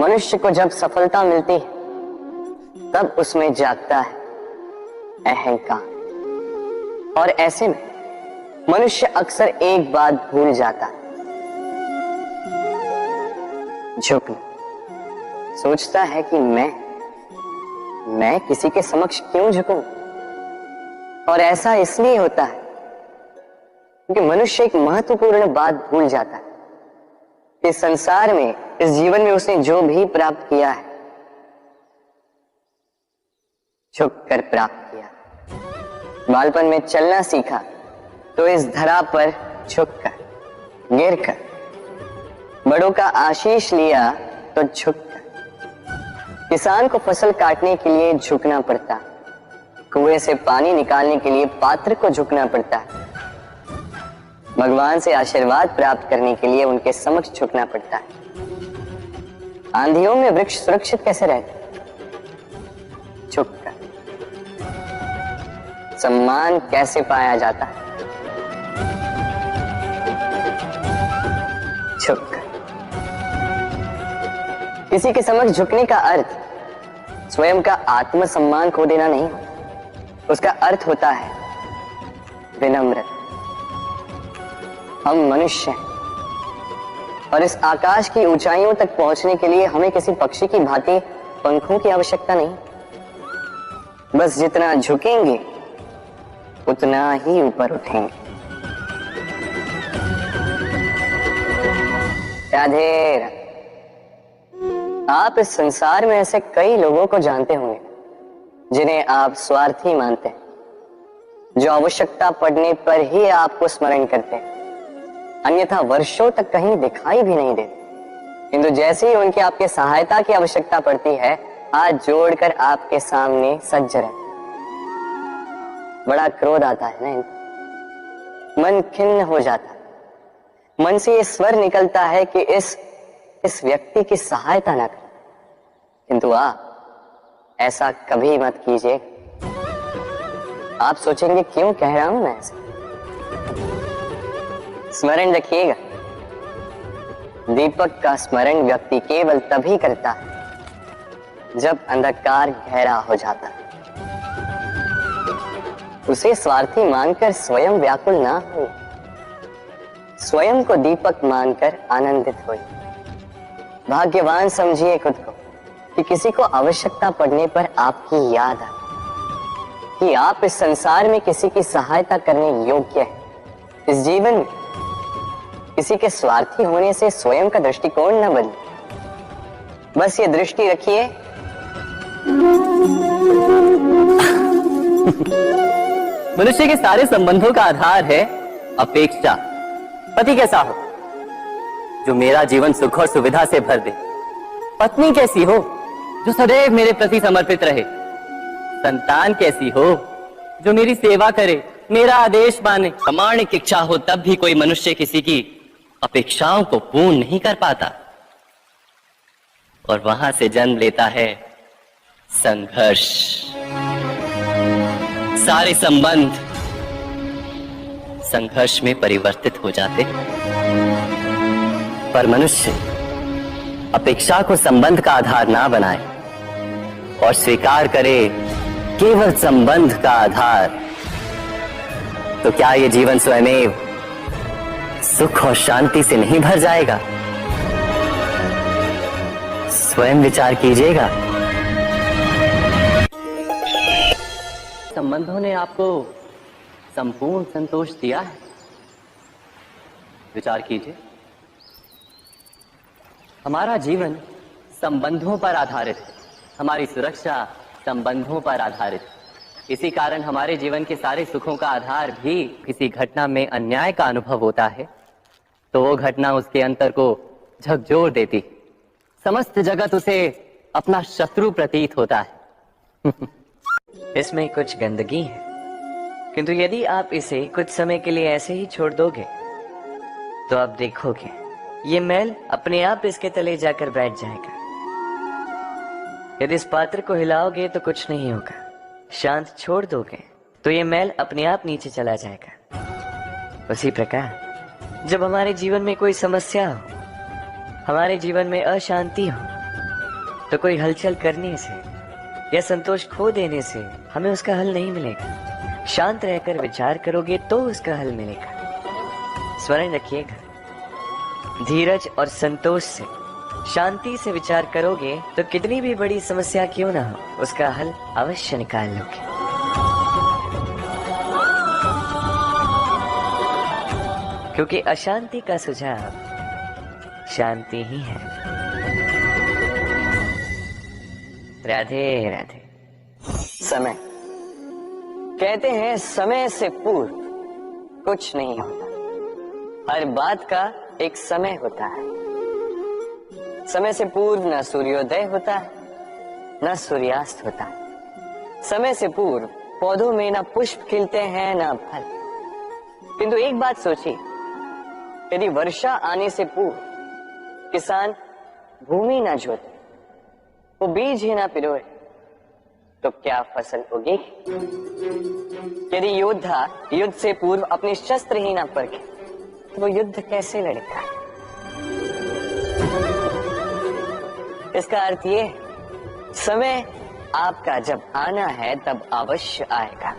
मनुष्य को जब सफलता मिलती है तब उसमें जागता है अहंकार, और ऐसे में मनुष्य अक्सर एक बात भूल जाता है, झुकना। सोचता है कि मैं किसी के समक्ष क्यों झुकूं? और ऐसा इसलिए होता है क्योंकि मनुष्य एक महत्वपूर्ण बात भूल जाता है। इस संसार में, इस जीवन में उसने जो भी प्राप्त किया है, झुककर प्राप्त किया। बालपन में चलना सीखा तो इस धरा पर झुककर, गिरकर। बड़ों का आशीष लिया तो झुककर। किसान को फसल काटने के लिए झुकना पड़ता, कुएं से पानी निकालने के लिए पात्र को झुकना पड़ता है, भगवान से आशीर्वाद प्राप्त करने के लिए उनके समक्ष झुकना पड़ता है। आंधियों में वृक्ष सुरक्षित कैसे रहते? झुककर। सम्मान कैसे पाया जाता है? झुककर। किसी के समक्ष झुकने का अर्थ स्वयं का आत्मसम्मान खो देना नहीं होता, उसका अर्थ होता है विनम्रता। हम मनुष्य हैं और इस आकाश की ऊंचाइयों तक पहुंचने के लिए हमें किसी पक्षी की भांति पंखों की आवश्यकता नहीं। बस जितना झुकेंगे उतना ही ऊपर उठेंगे। राधे राधे। आप इस संसार में ऐसे कई लोगों को जानते होंगे जिन्हें आप स्वार्थी मानते हैं, जो आवश्यकता पड़ने पर ही आपको स्मरण करते हैं, अन्यथा वर्षों तक कहीं दिखाई भी नहीं देते, किंतु जैसे ही उनकी आपके सहायता की आवश्यकता पड़ती है, हाथ जोड़कर आपके सामने सज्ज रहते। बड़ा क्रोध आता है ना इनको, मन खिन्न हो जाता है, मन से ये स्वर निकलता है कि इस व्यक्ति की सहायता ना करें। किंतु आप ऐसा कभी मत कीजिए। आप सोचेंगे क्यों कह रहा हूं मैं ऐसा? स्मरण रखिएगा, दीपक का स्मरण व्यक्ति केवल तभी करता है जब अंधकार गहरा हो जाता है। उसे स्वार्थी मानकर स्वयं व्याकुल ना हो, स्वयं को दीपक मानकर आनंदित हो। भाग्यवान समझिए खुद को कि किसी को आवश्यकता पड़ने पर आपकी याद आए कि आप इस संसार में किसी की सहायता करने योग्य हैं। इस जीवन में किसी के स्वार्थी होने से स्वयं का दृष्टिकोण न बदले। बस ये दृष्टि रखिए, मनुष्य के सारे संबंधों का आधार है अपेक्षा। पति कैसा हो जो मेरा जीवन सुख और सुविधा से भर दे, पत्नी कैसी हो जो सदैव मेरे प्रति समर्पित रहे, संतान कैसी हो जो मेरी सेवा करे, मेरा आदेश माने। प्रामाणिक इच्छा हो तब भी कोई मनुष्य किसी की अपेक्षाओं को पूर्ण नहीं कर पाता, और वहां से जन्म लेता है संघर्ष। सारे संबंध संघर्ष में परिवर्तित हो जाते। पर मनुष्य अपेक्षा को संबंध का आधार ना बनाए और स्वीकार करे केवल संबंध का आधार, तो क्या ये जीवन स्वयं सुख और शांति से नहीं भर जाएगा? स्वयं विचार कीजिएगा। संबंधों ने आपको संपूर्ण संतोष दिया है? विचार कीजिए। हमारा जीवन संबंधों पर आधारित है, हमारी सुरक्षा संबंधों पर आधारित है। इसी कारण हमारे जीवन के सारे सुखों का आधार भी किसी घटना में अन्याय का अनुभव होता है तो वो घटना उसके अंतर को झकझोर देती, समस्त जगत उसे अपना शत्रु प्रतीत होता है। इसमें कुछ गंदगी है, किंतु यदि आप इसे कुछ समय के लिए ऐसे ही छोड़ दोगे तो आप देखोगे ये मैल अपने आप इसके तले जाकर बैठ जाएगा। यदि इस पात्र को हिलाओगे तो कुछ नहीं होगा, शांत छोड़ दोगे तो ये मैल अपने आप नीचे चला जाएगा। उसी प्रकार जब हमारे जीवन में कोई समस्या हो, हमारे जीवन में अशांति हो, तो कोई हलचल करने से या संतोष खो देने से हमें उसका हल नहीं मिलेगा। शांत रहकर विचार करोगे तो उसका हल मिलेगा। स्मरण रखिएगा, धीरज और संतोष से, शांति से विचार करोगे तो कितनी भी बड़ी समस्या क्यों ना हो, उसका हल अवश्य निकाल लोगे। क्योंकि अशांति का सुझाव शांति ही है। राधे राधे। समय, कहते हैं समय से पूर्व कुछ नहीं होता। हर बात का एक समय होता है। समय से पूर्व न सूर्योदय होता है, न सूर्यास्त होता है। समय से पूर्व पौधों में न पुष्प खिलते हैं न फल। किंतु एक बात सोचिए, यदि वर्षा आने से पूर्व किसान भूमि न जोते, वो बीज ही ना पिरोए, तो क्या फसल होगी? यदि योद्धा युद्ध से पूर्व अपने शस्त्र ही ना परखे, तो वो युद्ध कैसे लड़ेगा? इसका अर्थ ये, समय आपका जब आना है तब अवश्य आएगा,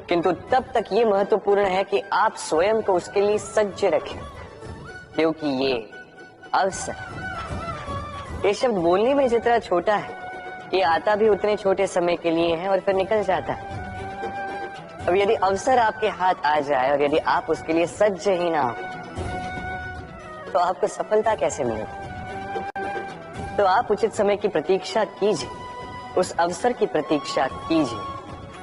किंतु तब तक ये महत्वपूर्ण है कि आप स्वयं को उसके लिए सज्ज रखें, क्योंकि ये अवसर, ये शब्द बोलने में जितना छोटा है, ये आता भी उतने छोटे समय के लिए है और फिर निकल जाता है। अब यदि अवसर आपके हाथ आ जाए और यदि आप उसके लिए सज्ज ही ना हो, तो आपको सफलता कैसे मिलेगी? तो आप उचित समय की प्रतीक्षा कीजिए, उस अवसर की प्रतीक्षा कीजिए,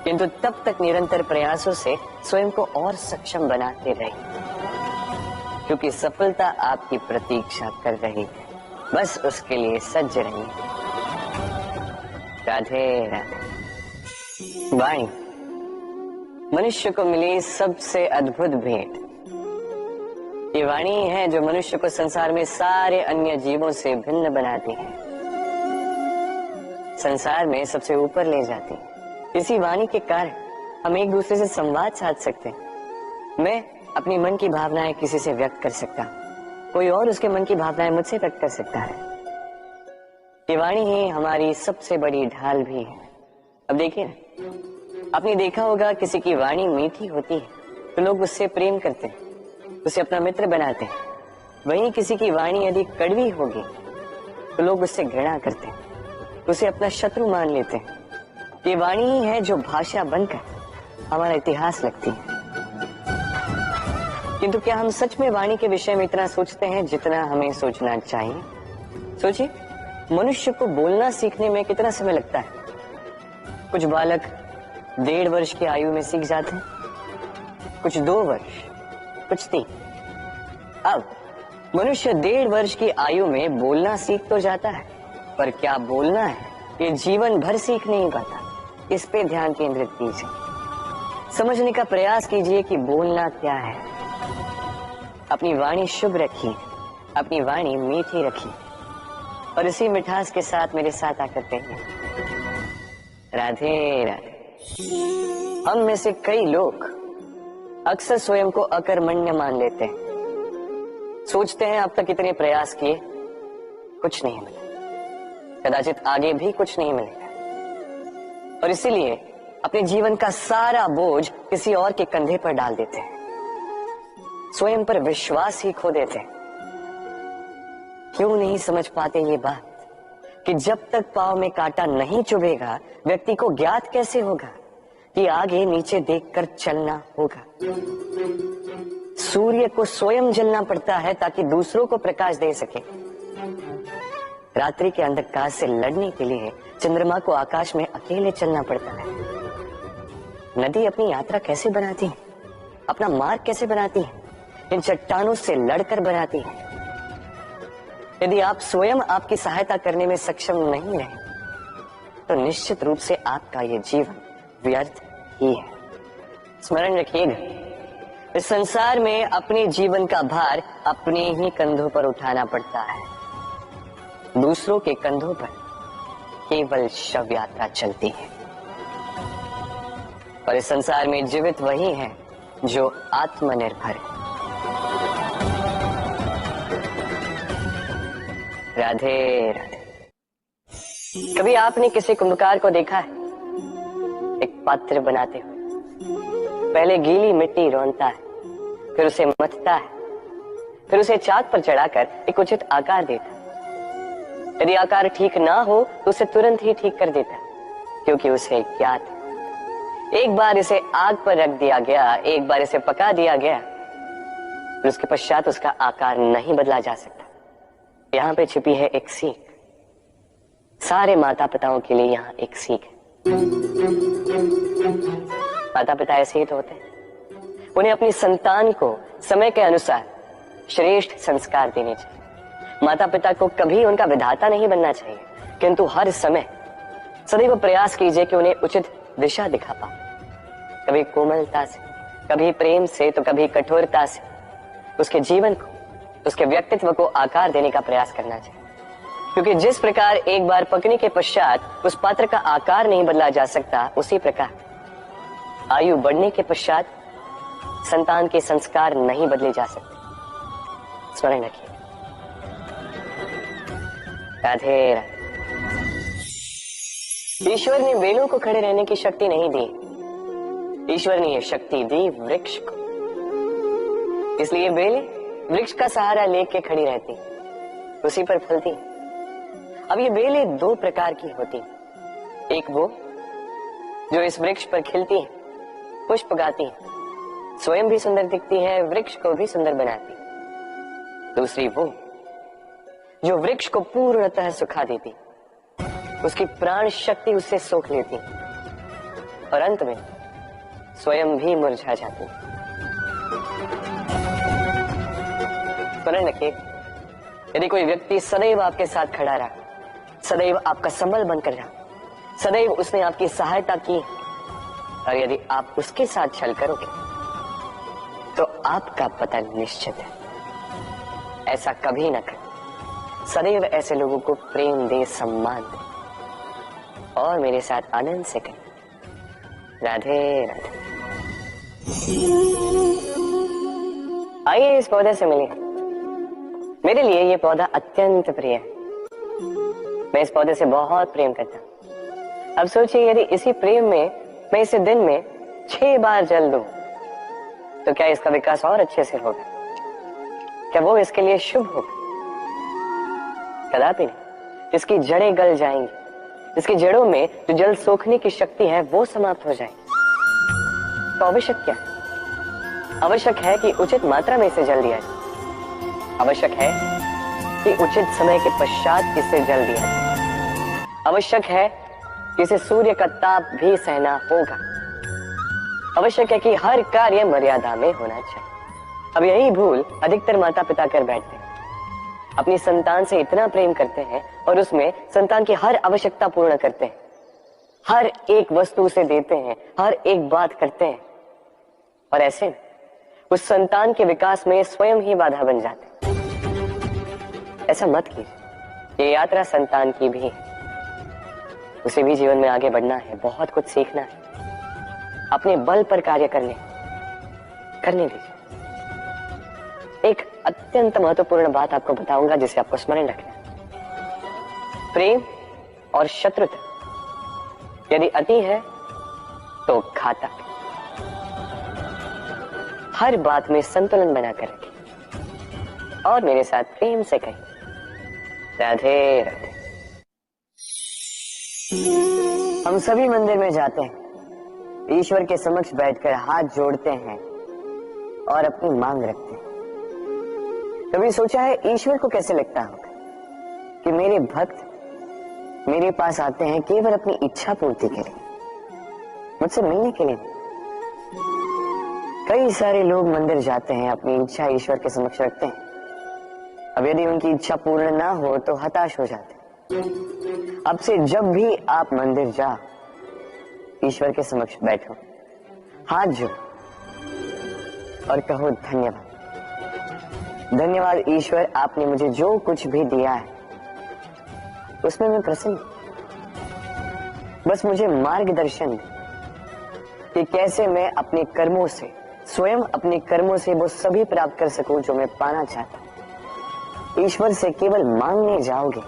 किंतु तब तक निरंतर प्रयासों से स्वयं को और सक्षम बनाते रहिए, क्योंकि सफलता आपकी प्रतीक्षा कर रही है। बस उसके लिए सज्ज रहिए। राधे राधे। वाणी मनुष्य को मिली सबसे अद्भुत भेंट। ये वाणी है जो मनुष्य को संसार में सारे अन्य जीवों से भिन्न बनाती है, संसार में सबसे ऊपर ले जाती है। इसी वाणी के कारण हम एक दूसरे से संवाद साध सकते हैं। मैं अपनी मन की भावनाएं किसी से व्यक्त कर सकता हूं, कोई और उसके मन की भावनाएं मुझसे व्यक्त कर सकता है। ये वाणी ही हमारी सबसे बड़ी ढाल भी है। अब देखिए ना, आपने देखा होगा किसी की वाणी मीठी होती है तो लोग उससे प्रेम करते हैं, उसे अपना मित्र बनाते हैं। वहीं किसी की वाणी यदि कड़वी होगी तो लोग उससे घृणा करते हैं, उसे अपना शत्रु मान लेते हैं। ये वाणी ही है जो भाषा बनकर हमारा इतिहास लगती है। किंतु क्या हम सच में वाणी के विषय में इतना सोचते हैं जितना हमें सोचना चाहिए? सोचिए, मनुष्य को बोलना सीखने में कितना समय लगता है। कुछ बालक 1.5 वर्ष की आयु में सीख जाते हैं, कुछ 2 वर्ष, कुछ 3। अब मनुष्य 1.5 वर्ष की आयु में बोलना सीख तो जाता है, पर क्या बोलना है ये जीवन भर सीख नहीं पाता। इस पे ध्यान केंद्रित कीजिए, समझने का प्रयास कीजिए कि बोलना क्या है। अपनी वाणी शुभ रखिए, अपनी वाणी मीठी रखिए और इसी मिठास के साथ मेरे साथ आकर कहिए राधे राधे। हम में से कई लोग अक्सर स्वयं को अकर्मण्य मान लेते हैं, सोचते हैं अब तक इतने प्रयास किए कुछ नहीं मिला, कदाचित आगे भी कुछ नहीं मिलेगा, और इसीलिए अपने जीवन का सारा बोझ किसी और के कंधे पर डाल देते हैं, स्वयं पर विश्वास ही खो देते हैं। क्यों नहीं समझ पाते ये बात कि जब तक पांव में कांटा नहीं चुभेगा व्यक्ति को ज्ञात कैसे होगा कि आगे नीचे देखकर चलना होगा। सूर्य को स्वयं जलना पड़ता है ताकि दूसरों को प्रकाश दे सके। रात्रि के अंधकार से लड़ने के लिए चंद्रमा को आकाश में अकेले चलना पड़ता है। नदी अपनी यात्रा कैसे बनाती है, अपना मार्ग कैसे बनाती है? इन चट्टानों से लड़कर बनाती है। यदि आप स्वयं आपकी सहायता करने में सक्षम नहीं रहे तो निश्चित रूप से आपका यह जीवन व्यर्थ ही है। स्मरण रखिएगा, इस संसार में अपने जीवन का भार अपने ही कंधों पर उठाना पड़ता है, दूसरों के कंधों पर केवल शव यात्रा चलती है। और इस संसार में जीवित वही है जो आत्मनिर्भर है। राधे राधे। कभी आपने किसी कुंभकार को देखा है एक पात्र बनाते हुए? पहले गीली मिट्टी रौंदता है, फिर उसे मथता है, फिर उसे चाक पर चढ़ाकर एक उचित आकार देता है। यदि आकार ठीक ना हो तो उसे तुरंत ही ठीक कर देता है, क्योंकि उसे ज्ञात है एक बार इसे आग पर रख दिया गया, एक बार इसे पका दिया गया, फिर उसके पश्चात उसका आकार नहीं बदला जा सकता। यहां पे छिपी है एक सीख। सारे माता पिताओं के लिए यहां एक सीख है। माता पिता ऐसे ही तो होते हैं। उन्हें अपनी संतान को समय के अनुसार श्रेष्ठ संस्कार देने चाहिए। माता पिता को कभी उनका विधाता नहीं बनना चाहिए, किंतु हर समय सदैव प्रयास कीजिए कि उन्हें उचित दिशा दिखा पाओ। कभी कोमलता से, कभी प्रेम से, तो कभी कठोरता से उसके जीवन को, उसके व्यक्तित्व को आकार देने का प्रयास करना चाहिए। क्योंकि जिस प्रकार एक बार पकने के पश्चात उस पात्र का आकार नहीं बदला जा सकता, उसी प्रकार आयु बढ़ने के पश्चात संतान के संस्कार नहीं बदले जा सकते। स्मरण रखिए। राधे राधे। ईश्वर ने बेलों को खड़े रहने की शक्ति नहीं दी, ईश्वर ने यह शक्ति दी वृक्ष को। इसलिए बेलें वृक्ष का सहारा लेके खड़ी रहती, उसी पर फलती। अब ये बेलें दो प्रकार की होती, एक वो जो इस वृक्ष पर खिलती है, पुष्प गाती है, स्वयं भी सुंदर दिखती है, वृक्ष को भी सुंदर बनाती। दूसरी वो जो वृक्ष को पूर्णतः सुखा देती, उसकी प्राण शक्ति उससे सोख लेती और अंत में स्वयं भी मुरझा जाती। स्मरण रखिए, यदि कोई व्यक्ति सदैव आपके साथ खड़ा रहा, सदैव आपका संबल बनकर रहा, सदैव उसने आपकी सहायता की, और यदि आप उसके साथ छल करोगे तो आपका पतन निश्चित है। ऐसा कभी न करें। सदैव ऐसे लोगों को प्रेम दे, सम्मान दे और मेरे साथ आनंद से करें। राधे राधे। आइए इस पौधे से मिलिए। मेरे लिए ये पौधा अत्यंत प्रिय है। मैं इस पौधे से बहुत प्रेम करता हूं। अब सोचिए, यदि इसी प्रेम में मैं इसे दिन में 6 बार जल दूं, तो क्या इसका विकास और अच्छे से होगा? क्या वो इसके लिए शुभ होगा? कदापि नहीं। इसकी जड़ें गल जाएंगी, इसकी जड़ों में जो जल सोखने की शक्ति है वो समाप्त हो जाएगी। तो आवश्यक क्या है? आवश्यक है कि उचित मात्रा में इसे जल दिया जाए। आवश्यक है कि उचित समय के पश्चात इसे जल दिया जाए। आवश्यक है कि इसे सूर्य का ताप भी सहना होगा। आवश्यक है कि हर कार्य मर्यादा में होना चाहिए। अब यही भूल अधिकतर माता पिता कर बैठते हैं। अपनी संतान से इतना प्रेम करते हैं और उसमें संतान की हर आवश्यकता पूर्ण करते हैं, हर एक वस्तु उसे देते हैं, हर एक बात करते हैं, और ऐसे उस संतान के विकास में स्वयं ही बाधा बन जाते हैं। ऐसा मत कीजिए। ये यात्रा संतान की भी है, उसे भी जीवन में आगे बढ़ना है, बहुत कुछ सीखना है। अपने बल पर कार्य करने दीजिए। एक अत्यंत महत्वपूर्ण बात आपको बताऊंगा जिसे आपको स्मरण रखना है। प्रेम और शत्रुता यदि अति है तो घातक। हर बात में संतुलन बनाकर रखें और मेरे साथ प्रेम से कहें, राधे राधे। हम सभी मंदिर में जाते हैं, ईश्वर के समक्ष बैठकर हाथ जोड़ते हैं और अपनी मांग रखते हैं। कभी सोचा है ईश्वर को कैसे लगता होगा कि मेरे भक्त मेरे पास आते हैं केवल अपनी इच्छा पूर्ति के लिए, मुझसे मिलने के लिए? कई सारे लोग मंदिर जाते हैं, अपनी इच्छा ईश्वर के समक्ष रखते हैं। अब यदि उनकी इच्छा पूर्ण ना हो तो हताश हो जाते हैं। अब से जब भी आप मंदिर जाओ, ईश्वर के समक्ष बैठो, हाथ जोड़ो और कहो, धन्यवाद, धन्यवाद ईश्वर, आपने मुझे जो कुछ भी दिया है उसमें मैं प्रसन्न हूं। बस मुझे मार्गदर्शन कि कैसे मैं अपने कर्मों से, स्वयं अपने कर्मों से वो सभी प्राप्त कर सकूं जो मैं पाना चाहता हूं। ईश्वर से केवल मांगने जाओगे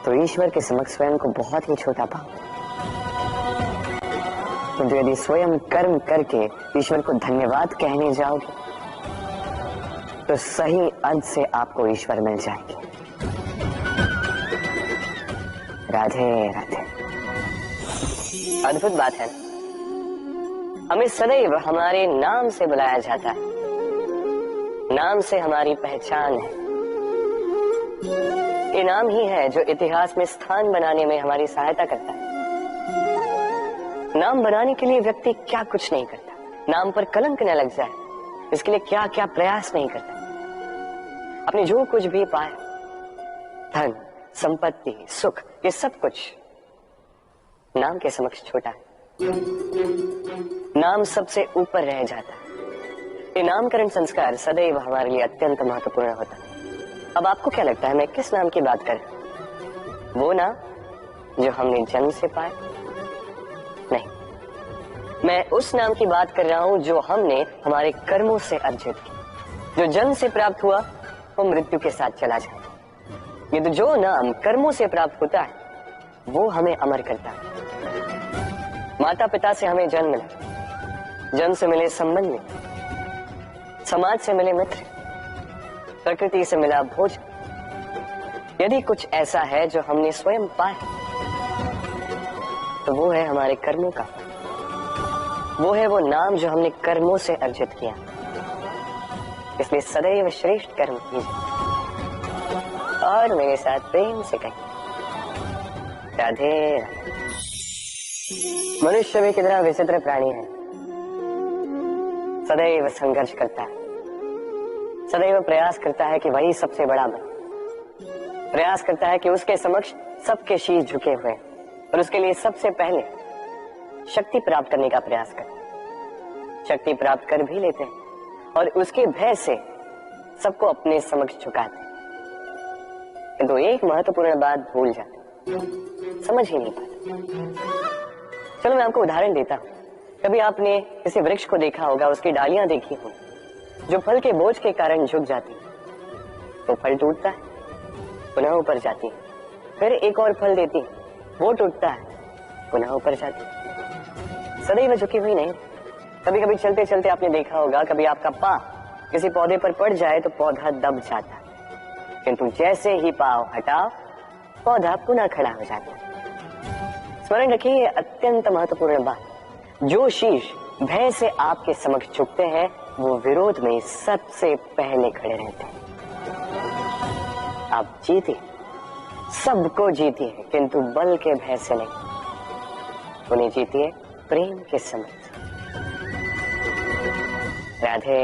तो ईश्वर के समक्ष स्वयं को बहुत ही छोटा पाओ। किंतु यदि स्वयं कर्म करके ईश्वर को धन्यवाद कहने जाओगे तो सही अर्थ से आपको ईश्वर मिल जाएंगे। राधे राधे। अद्भुत बात है, हमें सदैव हमारे नाम से बुलाया जाता है, नाम से हमारी पहचान है। ये नाम ही है जो इतिहास में स्थान बनाने में हमारी सहायता करता है। नाम बनाने के लिए व्यक्ति क्या कुछ नहीं करता, नाम पर कलंक न लग जाए इसके लिए क्या क्या प्रयास नहीं करता। अपने जो कुछ भी पाए, धन, संपत्ति, सुख, ये सब कुछ नाम के समक्ष छोटा है। नाम सबसे ऊपर रह जाता है। ये नामकरण संस्कार सदैव हमारे लिए अत्यंत महत्वपूर्ण होता है। अब आपको क्या लगता है मैं किस नाम की बात कर रहा हूं? वो नाम जो हमने जन्म से पाए? नहीं, मैं उस नाम की बात कर रहा हूं जो हमने हमारे कर्मों से अर्जित किया। जो जन्म से प्राप्त हुआ वो मृत्यु के साथ चला जाए। ये तो जो नाम कर्मों से प्राप्त होता है वो हमें अमर करता है। माता पिता से हमें जन्म मिला, जन्म से मिले संबंध मिले, समाज से मिले मित्र, प्रकृति से मिला भोजन। यदि कुछ ऐसा है जो हमने स्वयं पाया तो वो है हमारे कर्मों का, वो है वो नाम जो हमने कर्मों से अर्जित किया। इसलिए सदैव श्रेष्ठ कर्म कीजिए और मेरे साथ प्रेम से कहिए राधे राधे। मनुष्य भी कितना विचित्र प्राणी है, सदैव संघर्ष करता है, सदैव प्रयास करता है कि वही सबसे बड़ा बने, प्रयास करता है कि उसके समक्ष सबके शीश झुके हुए और उसके लिए सबसे पहले शक्ति प्राप्त करने का प्रयास करते हैं। शक्ति प्राप्त कर भी लेते हैं और उसके भय से सबको अपने समक्ष झुकाते हैं, किंतु एक महत्वपूर्ण बात भूल जाते, समझ ही नहीं पाते। चलो मैं आपको उदाहरण देता हूं। कभी आपने किसी वृक्ष को देखा होगा, उसकी डालियां देखी हो जो फल के बोझ के कारण झुक जाती है, तो फल टूटता है, पुनः ऊपर जाती है, फिर एक और फल देती है, वो टूटता है, पुनः ऊपर जाती है, सदैव झुकी हुई नहीं। कभी कभी चलते चलते आपने देखा होगा, कभी आपका पांव किसी पौधे पर पड़ जाए तो पौधा दब जाता है, किंतु जैसे ही पांव हटाओ पौधा पुनः खड़ा हो जाता है। स्मरण रखिए, ये अत्यंत महत्वपूर्ण बात। जो शीश भय से आपके समक्ष झुकते हैं वो विरोध में सबसे पहले खड़े रहते हैं। आप जीते, सबको जीती है, किंतु बल के भय से नहीं, उन्हें जीती है प्रेम के समक्ष। राधे।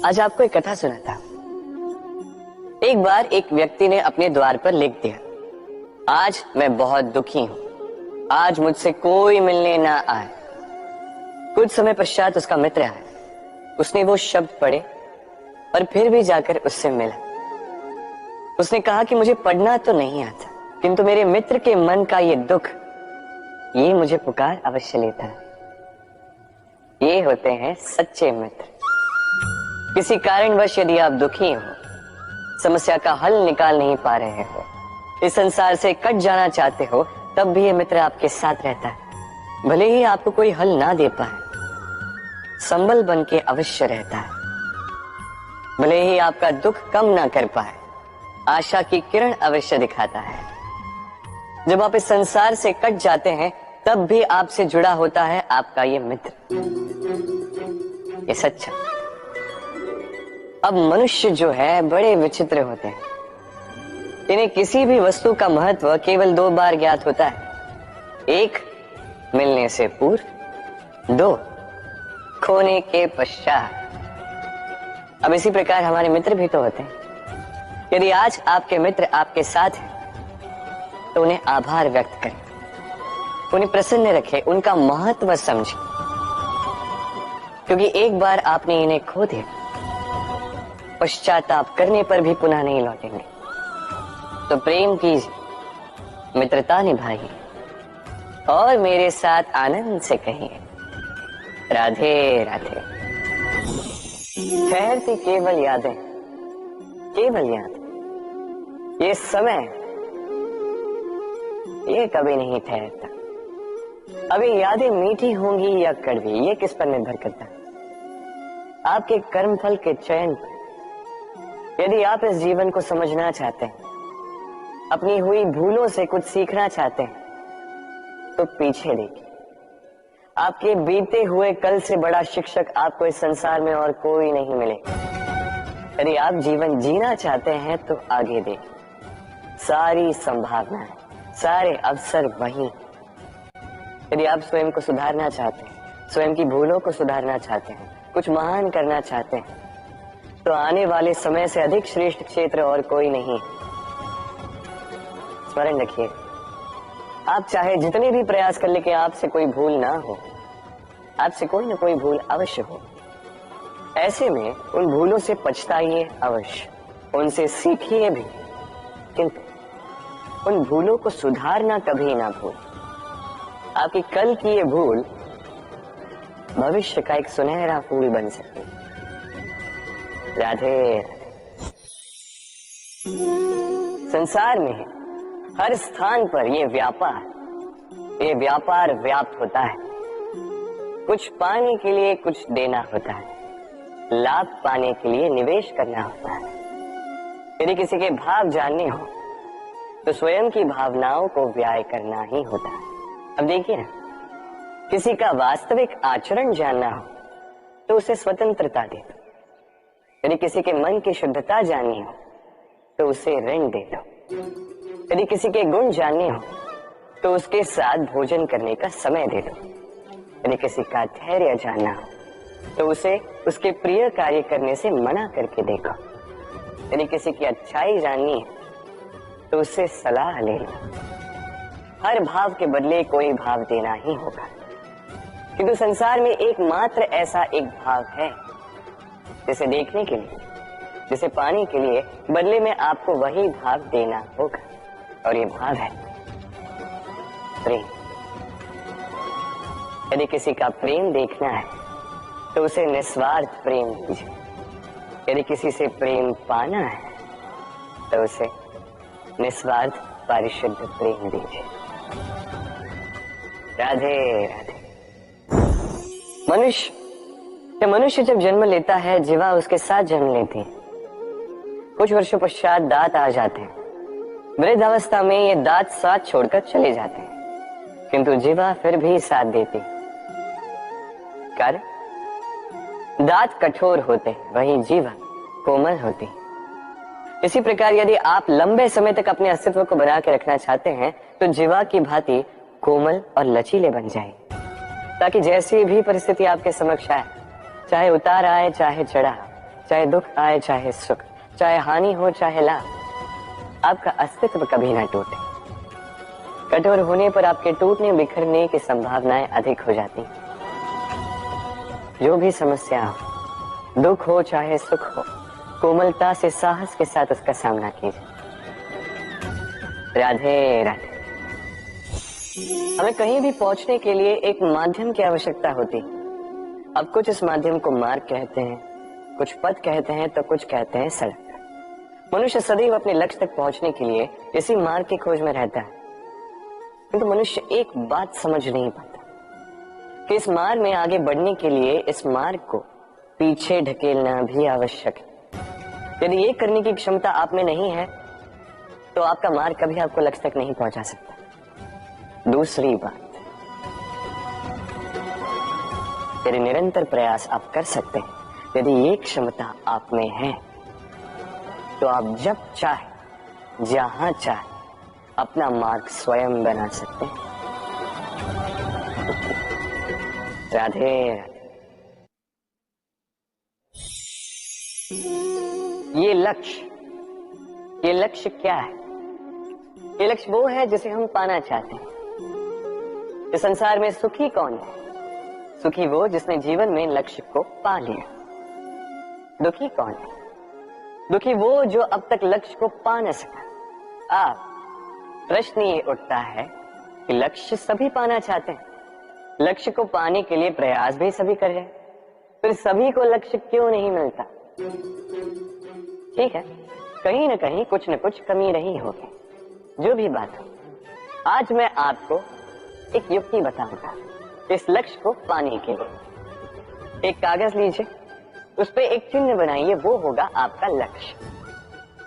आज आपको एक कथा सुनाता हूं। एक बार एक व्यक्ति ने अपने द्वार पर लिख दिया, आज मैं बहुत दुखी हूं, आज मुझसे कोई मिलने ना आए। कुछ समय पश्चात उसका मित्र आया, उसने वो शब्द पढ़े और फिर भी जाकर उससे मिला। उसने कहा कि मुझे पढ़ना तो नहीं आता, किंतु मेरे मित्र के मन का ये दुख, ये मुझे पुकार अवश्य लेता है। ये होते हैं सच्चे मित्र। किसी कारणवश यदि आप दुखी हो, समस्या का हल निकाल नहीं पा रहे हो, इस संसार से कट जाना चाहते हो, तब भी ये मित्र आपके साथ रहता है। भले ही आपको कोई हल ना दे पाए, संबल बन के अवश्य रहता है। भले ही आपका दुख कम ना कर पाए, आशा की किरण अवश्य दिखाता है। जब आप इस संसार से कट जाते हैं तब भी आपसे जुड़ा होता है आपका ये मित्र, ये सच्चा। अब मनुष्य जो है बड़े विचित्र होते हैं। इन्हें किसी भी वस्तु का महत्व केवल 2 बार ज्ञात होता है। 1 मिलने से पूर्व, 2 खोने के पश्चात। अब इसी प्रकार हमारे मित्र भी तो होते हैं। यदि आज आपके मित्र आपके साथ हैं तो उन्हें आभार व्यक्त करें, उन्हें प्रसन्न रखें, उनका महत्व समझें, क्योंकि एक बार आपने इन्हें खो दिया, पश्चाताप करने पर भी पुनः नहीं लौटेंगे। तो प्रेम कीजिए, मित्रता निभाइए और मेरे साथ आनंद से कहिए राधे राधे। ठहरती केवल यादें, केवल यादें। ये समय ये कभी नहीं ठहरता। अभी यादें मीठी होंगी या कड़वी, ये किस पर निर्भर करता है? आपके कर्मफल के चयन पर। यदि आप इस जीवन को समझना चाहते हैं, अपनी हुई भूलों से कुछ सीखना चाहते हैं, तो पीछे देखिए। आपके बीते हुए कल से बड़ा शिक्षक आपको इस संसार में और कोई नहीं मिलेगा। यदि आप जीवन जीना चाहते हैं तो आगे देखिए। सारी संभावनाएं, सारे अवसर वहीं। यदि आप स्वयं को सुधारना चाहते हैं, स्वयं की भूलों को सुधारना चाहते हैं, कुछ महान करना चाहते हैं, तो आने वाले समय से अधिक श्रेष्ठ क्षेत्र और कोई नहीं। स्मरण रखिए, आप चाहे जितने भी प्रयास कर ले कि आपसे कोई भूल ना हो, आपसे कोई ना कोई भूल अवश्य हो। ऐसे में उन भूलों से पछताइए अवश्य, उनसे सीखिए भी, किंतु उन भूलों को सुधारना कभी ना भूल। आपकी कल की ये भूल भविष्य का एक सुनहरा फूल बन सकती है। राधे। संसार में हर स्थान पर ये व्यापार व्याप्त होता है। कुछ पाने के लिए कुछ देना होता है, लाभ पाने के लिए निवेश करना होता है। यदि किसी के भाव जानने हो तो स्वयं की भावनाओं को व्याय करना ही होता है। अब देखिए ना, किसी का वास्तविक आचरण जानना हो तो उसे स्वतंत्रता दे दो। यदि किसी के मन की शुद्धता जाननी हो तो उसे ऋण दे दो। यदि किसी के गुण जानने हो तो उसके साथ भोजन करने का समय दे दो। यदि किसी का धैर्य जानना हो तो उसे उसके प्रिय कार्य करने से मना करके देखो। यदि किसी की अच्छाई जाननी है तो उससे सलाह ले लो। हर भाव के बदले कोई भाव देना ही होगा, किंतु संसार में एकमात्र ऐसा एक भाव है जिसे देखने के लिए, जिसे पाने के लिए बदले में आपको वही भाव देना होगा, और ये भाव है प्रेम। यदि किसी का प्रेम देखना है तो उसे निस्वार्थ प्रेम दीजिए। यदि किसी से प्रेम पाना है तो उसे निस्वार्थ परिशुद्ध प्रेम दीजिए। राधे राधे। मनुष्य जब जन्म लेता है, जीवा उसके साथ जन्म लेती है। कुछ वर्षों पश्चात दांत आ जाते हैं। वृद्धावस्था में ये दांत साथ छोड़कर चले जाते हैं, किंतु जीवा फिर भी साथ देती। कारण दांत कठोर होते, वहीं जीवा कोमल होती। इसी प्रकार यदि आप लंबे समय तक अपने अस्तित्व को बना के रखना चाहते हैं तो जीवा की भांति कोमल और लचीले बन जाए, ताकि जैसी भी परिस्थिति आपके समक्ष आए, चाहे उतार आए चाहे चढ़ाव, चाहे दुख आए चाहे सुख, चाहे हानि हो चाहे लाभ, आपका अस्तित्व कभी ना टूटे। कठोर होने पर आपके टूटने बिखरने की संभावनाएं अधिक हो जाती। जो भी समस्या हो, दुख हो चाहे सुख हो, कोमलता से साहस के साथ उसका सामना कीजिए। राधे राधे। हमें कहीं भी पहुंचने के लिए एक माध्यम की आवश्यकता होती। अब कुछ इस माध्यम को मार्ग कहते हैं, कुछ पथ कहते हैं, तो कुछ कहते हैं सड़क। मनुष्य सदैव अपने लक्ष्य तक पहुंचने के लिए इसी मार्ग की खोज में रहता है, किंतु मनुष्य एक बात समझ नहीं पाता कि इस मार्ग में आगे बढ़ने के लिए इस मार्ग को पीछे ढकेलना भी आवश्यक है। यदि ये करने की क्षमता आप में नहीं है तो आपका मार्ग कभी आपको लक्ष्य तक नहीं पहुंचा सकता। दूसरी बात, यदि निरंतर प्रयास आप कर सकते हैं, यदि ये क्षमता आप में है, तो आप जब चाहे जहां चाहे अपना मार्ग स्वयं बना सकते हैं। राधे। ये लक्ष्य क्या है? ये लक्ष्य वो है जिसे हम पाना चाहते हैं। इस संसार में सुखी कौन है? सुखी वो जिसने जीवन में लक्ष्य को पा लिया। दुखी कौन है? दुखी वो जो अब तक लक्ष्य को पा न सका। प्रश्न ये उठता है कि लक्ष्य सभी पाना चाहते हैं, लक्ष्य को पाने के लिए प्रयास भी सभी कर रहे हैं, फिर सभी को लक्ष्य क्यों नहीं मिलता? ठीक है, कहीं न कहीं कुछ न कुछ कमी रही होगी। जो भी बात हो, आज मैं आपको एक युक्ति बताऊंगा इस लक्ष्य को पाने के लिए। एक कागज लीजिए, उस पे एक चिन्ह बनाइए, वो होगा आपका लक्ष्य।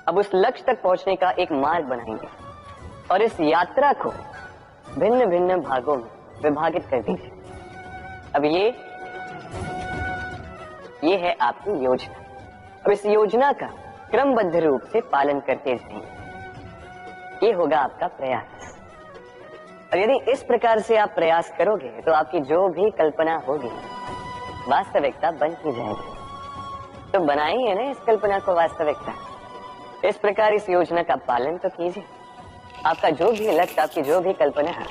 अब उस लक्ष्य तक पहुंचने का एक मार्ग बनाएंगे और इस यात्रा को भिन्न भिन्न भागों में विभाजित कर दीजिए। अब ये है आपकी योजना। अब इस योजना का क्रमबद्ध रूप से पालन करते जाएंगे। ये होगा आपका प्रयास। और यदि इस प्रकार से आप प्रयास करोगे तो आपकी जो भी कल्पना होगी वास्तविकता बन ही जाएगी। तो बनाइए ना इस कल्पना को वास्तविकता। इस प्रकार इस योजना का पालन तो कीजिए। आपका जो भी लक्ष्य, आपकी जो भी कल्पना है,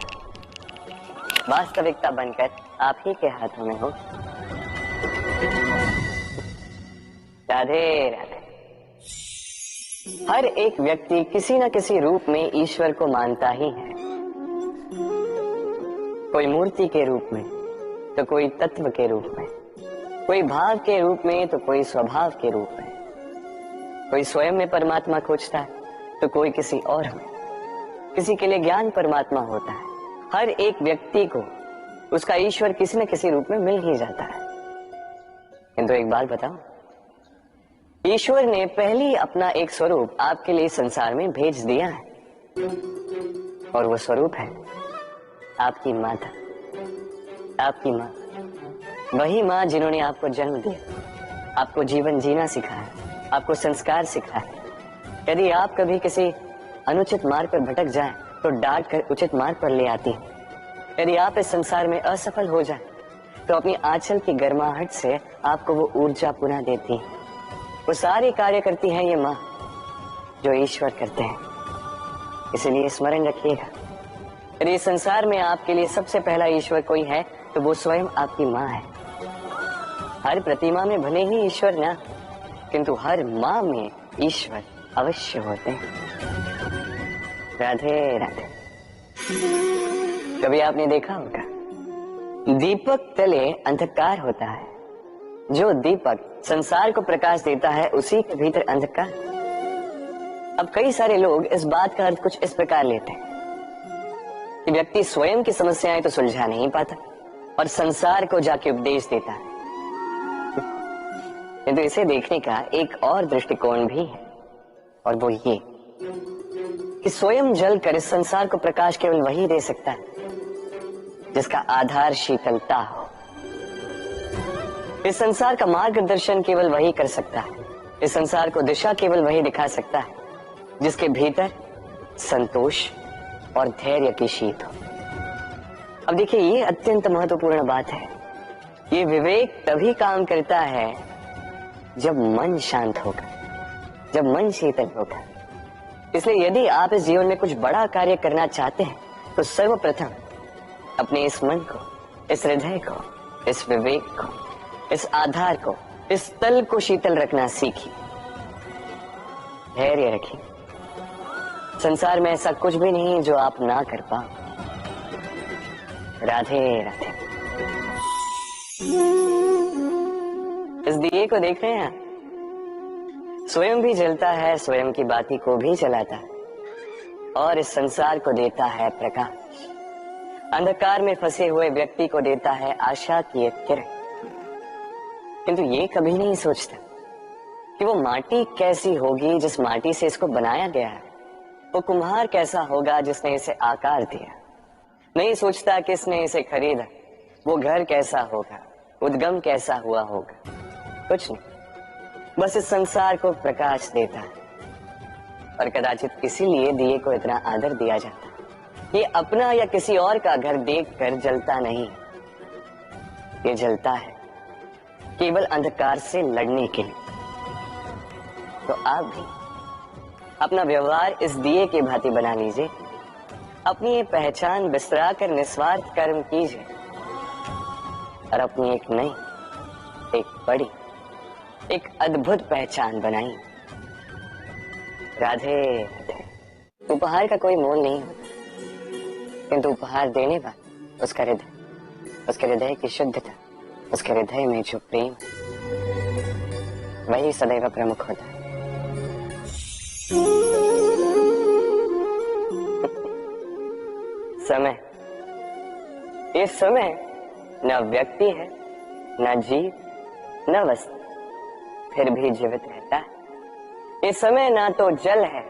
वास्तविकता बनकर आप ही के हाथों में हो। राधे राधे। हर एक व्यक्ति किसी न किसी रूप में ईश्वर को मानता ही है। कोई मूर्ति के रूप में, तो कोई तत्व के रूप में, कोई भाव के रूप में, तो कोई स्वभाव के रूप में। कोई स्वयं में परमात्मा खोजता है, तो कोई किसी और में। किसी के लिए ज्ञान परमात्मा होता है। हर एक व्यक्ति को उसका ईश्वर किसी न किसी रूप में मिल ही जाता है। किंतु एक बात बताओ, ईश्वर ने पहले अपना एक स्वरूप आपके लिए संसार में भेज दिया है, और वो स्वरूप है आपकी माता, आपकी माँ। वही माँ जिन्होंने आपको जन्म दिया, आपको जीवन जीना सिखाया, आपको संस्कार सिखाया। यदि आप कभी किसी अनुचित मार्ग पर भटक जाएं, तो डांट कर उचित मार्ग पर ले आती है। यदि आप इस संसार में असफल हो जाएं, तो अपनी आंचल की गर्माहट से आपको वो ऊर्जा पुनः देती है। वो सारे कार्य करती है ये माँ जो ईश्वर करते हैं। इसलिए स्मरण रखिएगा, यदि इस संसार में आपके लिए सबसे पहला ईश्वर कोई है तो वो स्वयं आपकी माँ है। हर प्रतिमा में भले ही ईश्वर ना, किंतु हर माँ में ईश्वर अवश्य होते हैं। राधे राधे। कभी आपने देखा होगा, दीपक तले अंधकार होता है। जो दीपक संसार को प्रकाश देता है, उसी के भीतर अंधकार। अब कई सारे लोग इस बात का अर्थ कुछ इस प्रकार लेते हैं कि व्यक्ति स्वयं की समस्याएं तो सुलझा नहीं पाता और संसार को जाके उपदेश देता है। किंतु इसे देखने का एक और दृष्टिकोण भी है, और वो ये कि स्वयं जल कर इस संसार को प्रकाश केवल वही दे सकता है जिसका आधार शीतलता हो। इस संसार का मार्गदर्शन केवल वही कर सकता है, इस संसार को दिशा केवल वही दिखा सकता है जिसके भीतर संतोष और धैर्य की शीत हो। अब देखिए, ये अत्यंत महत्वपूर्ण बात है। ये विवेक तभी काम करता है जब मन शांत होगा, जब मन शीतल होगा। इसलिए यदि आप इस जीवन में कुछ बड़ा कार्य करना चाहते हैं, तो सर्वप्रथम अपने इस मन को, इस हृदय को, इस विवेक को, इस आधार को, इस तल को शीतल रखना सीखिए। धैर्य रखिए। संसार में ऐसा कुछ भी नहीं जो आप ना कर पाओ। राधे राधे। इस दिए को देख रहे हैं, स्वयं भी जलता है, स्वयं की बाती को भी जलाता है, और इस संसार को देता है प्रकाश। अंधकार में फंसे हुए व्यक्ति को देता है आशा की एक किरण। किंतु ये कभी नहीं सोचता कि वो माटी कैसी होगी जिस माटी से इसको बनाया गया है। वो कुम्हार कैसा होगा जिसने इसे आकार दिया। नहीं सोचता किसने इसे खरीदा, वो घर कैसा होगा, उद्गम कैसा हुआ होगा। कुछ नहीं, बस इस संसार को प्रकाश देता है। और कदाचित इसीलिए दिए को इतना आदर दिया जाता है। ये अपना या किसी और का घर देखकर जलता नहीं, ये जलता है केवल अंधकार से लड़ने के लिए। तो आप भी अपना व्यवहार इस दिए के भांति बना लीजिए। अपनी ये पहचान बिसरा कर निस्वार्थ कर्म कीजिए, और अपनी एक नई, एक बड़ी, एक अद्भुत पहचान बनाइए। राधे राधे। उपहार का कोई मोल नहीं होता, किंतु उपहार देने वाला उसका हृदय, उसके हृदय की शुद्धता, उसके हृदय में जो प्रेम, वही सदैव प्रमुख होता है। समय, ये समय न व्यक्ति है, न जीव, न वस्तु, फिर भी जीवित रहता है। ये समय ना तो जल है,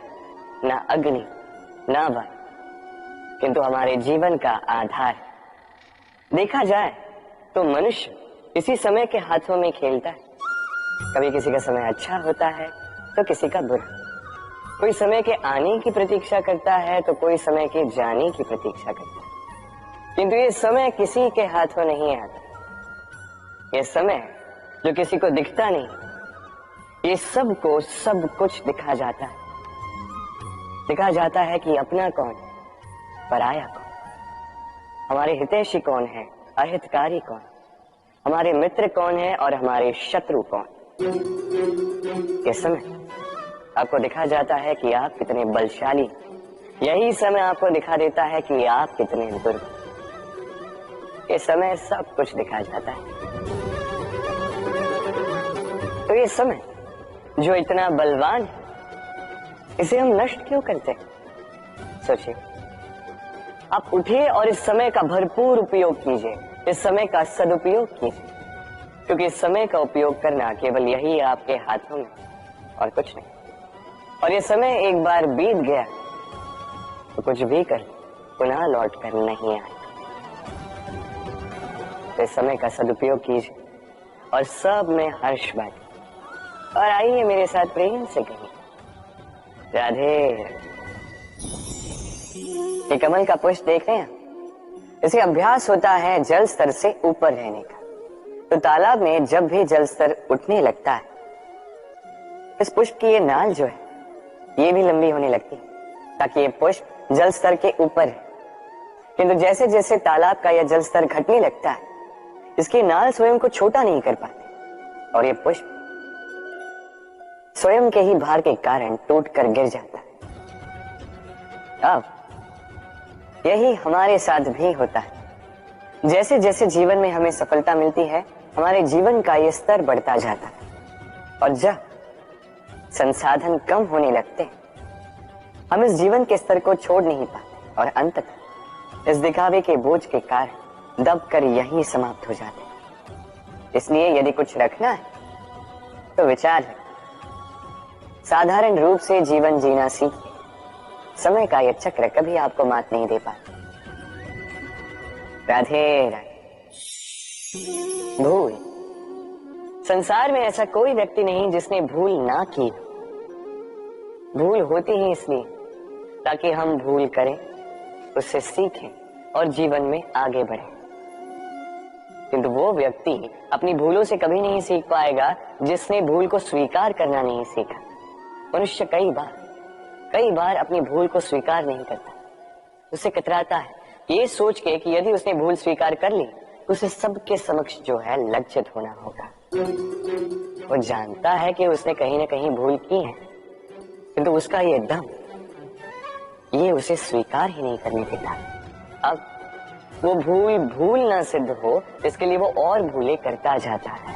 ना अग्नि, ना वन, किंतु हमारे जीवन का आधार है। देखा जाए तो मनुष्य इसी समय के हाथों में खेलता है। कभी किसी का समय अच्छा होता है तो किसी का बुरा। कोई समय के आने की प्रतीक्षा करता है तो कोई समय के जाने की प्रतीक्षा करता है, किंतु ये समय किसी के हाथों नहीं आता। ये समय जो किसी को दिखता नहीं, ये सबको सब कुछ दिखा जाता है। दिखा जाता है कि अपना कौन है, पराया कौन, हमारे हितैषी कौन है, अहितकारी कौन, हमारे मित्र कौन है और हमारे शत्रु कौन। ये समय आपको दिखा जाता है कि आप कितने बलशाली, यही समय आपको दिखा देता है कि आप कितने दुर्बल। ये समय सब कुछ दिखा जाता है। तो ये समय जो इतना बलवान है, इसे हम नष्ट क्यों करते हैं? सोचिए, आप उठिए और इस समय का भरपूर उपयोग कीजिए, इस समय का सदुपयोग कीजिए, क्योंकि इस समय का उपयोग करना केवल यही आपके हाथों में और कुछ नहीं। और ये समय एक बार बीत गया तो कुछ भी कर पुनः लौट कर नहीं आए। तो इस समय का सदुपयोग कीजिए और सब में हर्ष बांटिए। और आइए मेरे साथ प्रेम से कहिए, राधे। ये कमल का पुष्प देख रहे हैं? इसे अभ्यास होता है जल स्तर से ऊपर रहने का। तो तालाब में जब भी जल स्तर उठने लगता है, इस पुष्प की ये नाल जो है ये भी लंबी होने लगती है, ताकि ये पुष्प जल स्तर के ऊपर है। किंतु जैसे जैसे तालाब का यह जल स्तर घटने लगता है, इसकी नाल स्वयं को छोटा नहीं कर पाती और ये पुष्प स्वयं के ही भार के कारण टूटकर गिर जाता है। अब यही हमारे साथ भी होता है। जैसे जैसे जीवन में हमें सफलता मिलती है, हमारे जीवन का ये स्तर बढ़ता जाता है, और जब संसाधन कम होने लगते हैं, हम इस जीवन के स्तर को छोड़ नहीं पाते और अंततः इस दिखावे के बोझ के कारण दबकर यहीं समाप्त हो जाते हैं। इसलिए यदि कुछ रखना है तो विचार है, साधारण रूप से जीवन जीना सीखिए। समय का यह चक्र कभी आपको मात नहीं दे पाता। राधे राधे। भूल, संसार में ऐसा कोई व्यक्ति नहीं जिसने भूल ना की। भूल होती ही इसलिए ताकि हम भूल करें, उससे सीखें और जीवन में आगे बढ़ें। किंतु वो व्यक्ति अपनी भूलों से कभी नहीं सीख पाएगा जिसने भूल को स्वीकार करना नहीं सीखा। मनुष्य कई बार अपनी भूल को स्वीकार नहीं करता, उसे कतराता है ये सोच के कि यदि उसने भूल स्वीकार कर ली तो उसे सबके समक्ष जो है लज्जित होना होगा। वो जानता है कि उसने कहीं ना कहीं भूल की है, किंतु उसका ये दम ये उसे स्वीकार ही नहीं करने देता। अब वो भूल ना सिद्ध हो, इसके लिए वो और भूलें करता जाता है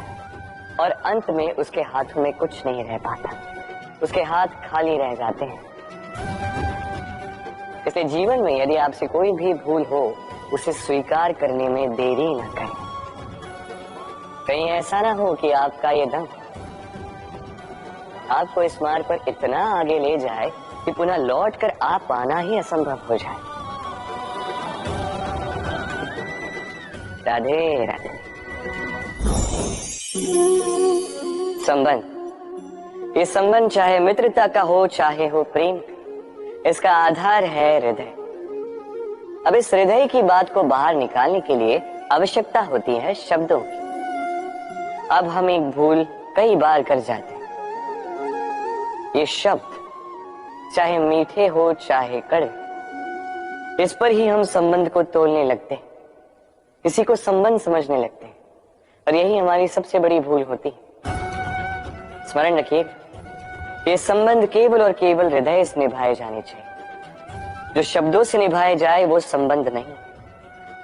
और अंत में उसके हाथों में कुछ नहीं रह पाता, उसके हाथ खाली रह जाते हैं। इसलिए जीवन में यदि आपसे कोई भी भूल हो, उसे स्वीकार करने में देरी न करें। कहीं ऐसा ना हो कि आपका ये दम आपको इस मार्ग पर इतना आगे ले जाए कि पुनः लौट कर आप पाना ही असंभव हो जाए। राधे राधे। संबंध, ये संबंध चाहे मित्रता का हो चाहे हो प्रेम, इसका आधार है हृदय। अब इस हृदय की बात को बाहर निकालने के लिए आवश्यकता होती है शब्दों की। अब हम एक भूल कई बार कर जाते हैं। ये शब्द चाहे मीठे हो चाहे कड़वे, इस पर ही हम संबंध को तोलने लगते हैं, किसी को संबंध समझने लगते हैं, और यही हमारी सबसे बड़ी भूल होती है। स्मरण रखिए, ये संबंध केवल और केवल हृदय से निभाए जाने चाहिए। जो शब्दों से निभाए जाए वो संबंध नहीं,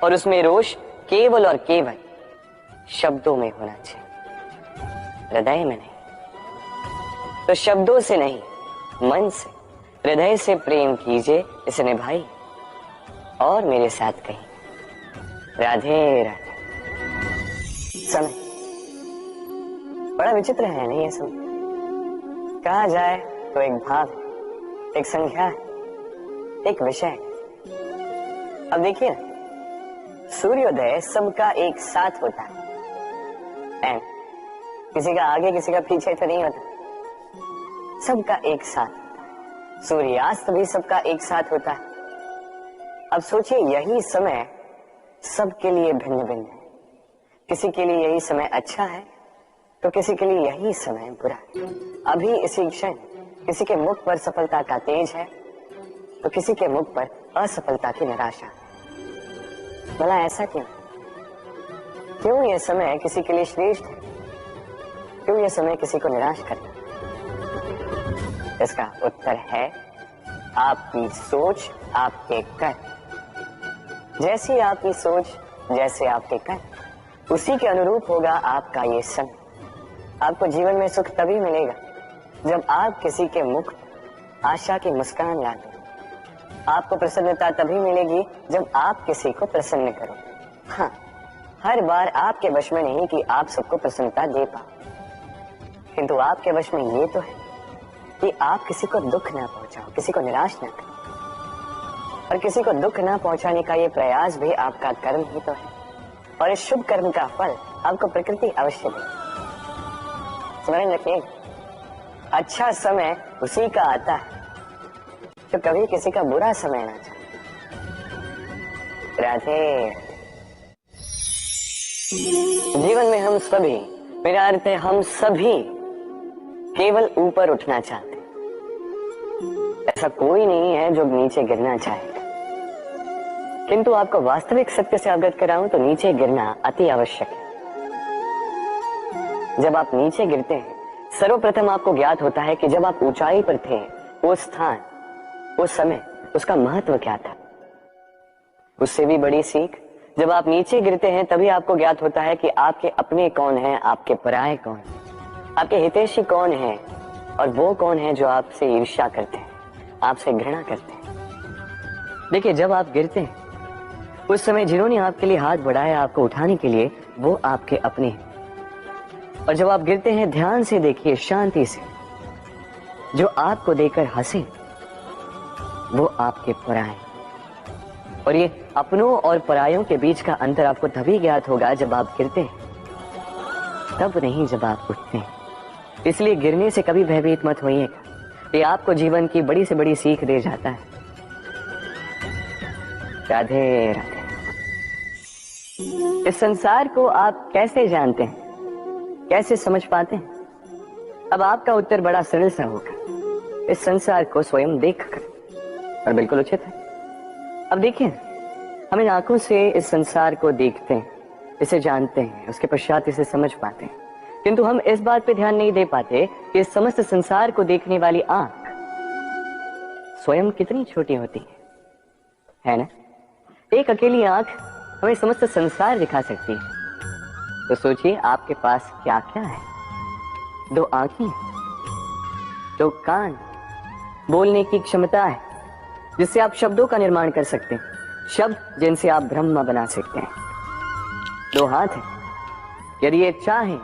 और उसमें रोष केवल और केवल शब्दों में होना चाहिए, हृदय में नहीं। तो शब्दों से नहीं, मन से, हृदय से प्रेम कीजिए, इसे निभाइए। और मेरे साथ कहीं। राधे राधे। समय बड़ा विचित्र है नहीं ये समय? कहा जाए तो एक भाव है, एक संख्या है, एक विषय है। अब देखिए, सूर्योदय सबका एक साथ होता है, एंड किसी का आगे किसी का पीछे तो नहीं होता, सबका एक साथ। सूर्यास्त भी सबका एक साथ होता है। अब सोचिए, यही समय सबके लिए भिन्न भिन्न है। किसी के लिए यही समय अच्छा है तो किसी के लिए यही समय बुरा है। अभी इसी क्षण किसी के मुख पर सफलता का तेज है तो किसी के मुख पर असफलता की निराशा। भला ऐसा क्यों? क्यों यह समय किसी के लिए श्रेष्ठ है, क्यों यह समय किसी को निराश करता है? इसका उत्तर है आपकी सोच, आपके कर्म। जैसी आपकी सोच, जैसे आपके कर्म, उसी के अनुरूप होगा आपका ये समय। आपको जीवन में सुख तभी मिलेगा जब आप किसी के मुख आशा की मुस्कान ला दो। आपको प्रसन्नता तभी मिलेगी जब आप किसी को प्रसन्न करो। हाँ, हर बार आपके वश में नहीं कि आप सबको प्रसन्नता दे पाओ, किंतु आपके वश में ये तो है कि आप किसी को दुख ना पहुंचाओ, किसी को निराश ना करो। और किसी को दुख ना पहुंचाने का ये प्रयास भी आपका कर्म ही तो है, और इस शुभ कर्म का फल आपको प्रकृति अवश्य दे। स्मरण रखिए, अच्छा समय उसी का आता है जो कभी किसी का बुरा समय ना चाहे। राधे। जीवन में हम सभी, मेरा अर्थ है हम सभी, केवल ऊपर उठना चाहते हैं। ऐसा कोई नहीं है जो नीचे गिरना चाहेगा, किंतु आपको वास्तविक सत्य से अवगत कराऊं तो नीचे गिरना अति आवश्यक है। जब आप नीचे गिरते हैं, सर्वप्रथम आपको ज्ञात होता है कि जब आप ऊंचाई पर थे, वो स्थान, वो समय, उसका महत्व क्या था। उससे भी बड़ी सीख, जब आप नीचे गिरते हैं तभी आपको ज्ञात होता है कि आपके अपने कौन हैं, आपके पराये कौन हैं, आपके हितैषी कौन हैं, और वो कौन है जो आपसे ईर्ष्या करते हैं, आपसे घृणा करते हैं। देखिए, जब आप गिरते हैं उस समय जिन्होंने आपके लिए हाथ बढ़ाया आपको उठाने के लिए, वो आपके अपने हैं। और जब आप गिरते हैं, ध्यान से देखिए, शांति से, जो आपको देकर हंसे वो आपके पराये। और ये अपनों और परायों के बीच का अंतर आपको तभी ज्ञात होगा जब आप गिरते हैं, तब नहीं जब आप उठते हैं। इसलिए गिरने से कभी भयभीत मत होइएगा, ये आपको जीवन की बड़ी से बड़ी सीख दे जाता है। राधे राधे। इस संसार को आप कैसे जानते हैं, कैसे समझ पाते हैं? अब आपका उत्तर बड़ा सरल सा होगा, इस संसार को स्वयं देखकर। और बिल्कुल उचित है। अब देखिए, हम इन आंखों से इस संसार को देखते हैं, इसे जानते हैं, उसके पश्चात इसे समझ पाते हैं, किंतु हम इस बात पे ध्यान नहीं दे पाते कि इस समस्त संसार को देखने वाली आंख स्वयं कितनी छोटी होती है ना? एक अकेली आंख हमें समस्त संसार दिखा सकती है। तो सोचिए, आपके पास क्या क्या है? 2 आंखें, 2 कान, बोलने की क्षमता है जिससे आप शब्दों का निर्माण कर सकते हैं, शब्द जिनसे आप ब्रह्म बना सकते हैं। 2 हाथ हैं, यदि ये चाहें